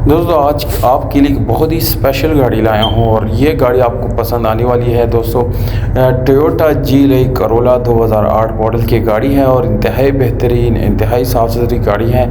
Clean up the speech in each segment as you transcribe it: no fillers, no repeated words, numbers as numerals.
दोस्तों आज आपके लिए एक बहुत ही स्पेशल गाड़ी लाया हूँ और ये गाड़ी आपको पसंद आने वाली है दोस्तों। टोयोटा करोला 2008 मॉडल की गाड़ी है और इंतहाई बेहतरीन इंतहाई साफ़ सुथरी गाड़ी है।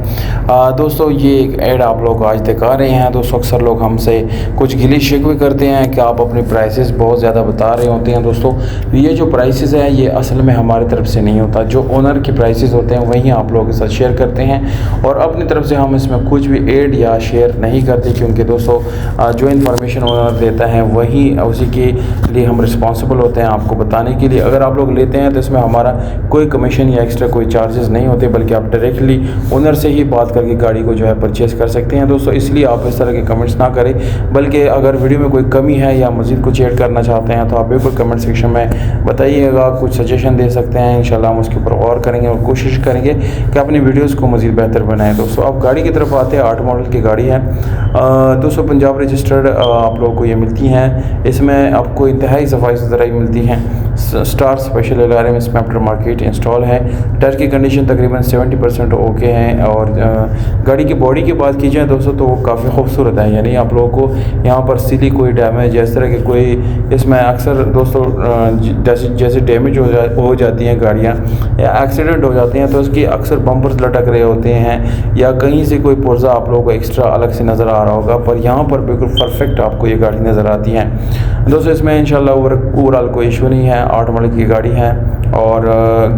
दोस्तों ये एक ऐड आप लोग आज दिखा रहे हैं। दोस्तों अक्सर लोग हमसे कुछ गिली शिकवे करते हैं कि आप अपने प्राइसेस बहुत ज़्यादा बता रहे होते हैं। दोस्तों ये जो प्राइसेस हैं ये असल में हमारी तरफ से नहीं होता, जो ओनर के प्राइसेस होते हैं वही आप लोगों के साथ शेयर करते हैं और अपनी तरफ से हम इसमें कुछ भी ऐड या शेयर नहीं करते, क्योंकि दोस्तों जो इन्फॉर्मेशन ओनर देता है वही उसी के लिए हम रिस्पॉन्सिबल होते हैं आपको बताने के लिए। अगर आप लोग लेते हैं तो इसमें हमारा कोई कमीशन या एक्स्ट्रा कोई चार्जेस नहीं होते, बल्कि आप डायरेक्टली ओनर से ही बात करके गाड़ी को जो है परचेज़ कर सकते हैं। दोस्तों इसलिए आप इस तरह के कमेंट्स ना करें, बल्कि अगर वीडियो में कोई कमी है या मज़ीद कुछ ऐड करना चाहते हैं तो आप बिल्कुल कमेंट सेक्शन में बताइएगा, कुछ सजेशन दे सकते हैं। इंशाल्लाह हम उसके ऊपर गौर करेंगे और कोशिश करेंगे कि अपनी वीडियोज़ को मज़ीद बेहतर बनाएं। दोस्तों आप गाड़ी की तरफ आते हैं, 8 मॉडल की गाड़ी है, 250 रजिस्टर्ड आप लोगों को ये मिलती हैं। इसमें आपको इंतहाई सफाई सुथराई मिलती है। स्टार स्पेशल अलार्म इसमें आफ्टर मार्केट इंस्टॉल है। टायर की कंडीशन तकरीबन 70% ओके हैं और गाड़ी की बॉडी की बात की जाए दोस्तों तो वो काफ़ी खूबसूरत है, यानी आप लोगों को यहाँ पर सीधी कोई डैमेज इस तरह के कोई इसमें अक्सर दोस्तों जैसे डैमेज हो जाती हैं गाड़ियाँ या एक्सीडेंट हो जाते हैं तो उसकी अक्सर बम्पर्स लटक रहे होते हैं या कहीं से कोई पुर्जा आप लोगों को एक्स्ट्रा अलग से नज़र आ रहा होगा, पर यहाँ पर बिल्कुल परफेक्ट आपको ये गाड़ी नज़र आती है। दोस्तों इसमें इंशाल्लाह ओवरऑल कोई इशू नहीं है। 8 मॉडल की गाड़ी है और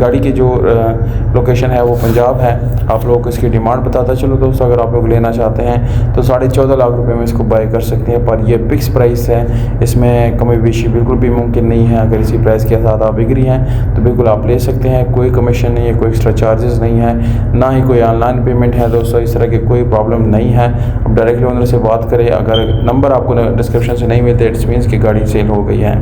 गाड़ी की जो लोकेशन है वो पंजाब है। आप लोगों को इसकी डिमांड बताता चलो दोस्तों, अगर आप लोग लेना चाहते हैं तो 14.5 लाख रुपए में इसको बाय कर सकते हैं, पर ये फिक्स प्राइस है, इसमें कमी बेशी बिल्कुल भी मुमकिन नहीं है। अगर इसी प्राइस के साथ आप एग्री हैं तो बिल्कुल आप ले सकते हैं, कोई कमीशन नहीं है, कोई एक्स्ट्रा चार्जेस नहीं है, ना ही कोई ऑनलाइन पेमेंट है। दोस्तों इस तरह की कोई प्रॉब्लम नहीं है। अब डायरेक्टली ओनर से बात करें, अगर नंबर आपको डिस्क्रिप्शन से नहीं मिलते इट्स मीन्स कि गाड़ी सेल हो गई है।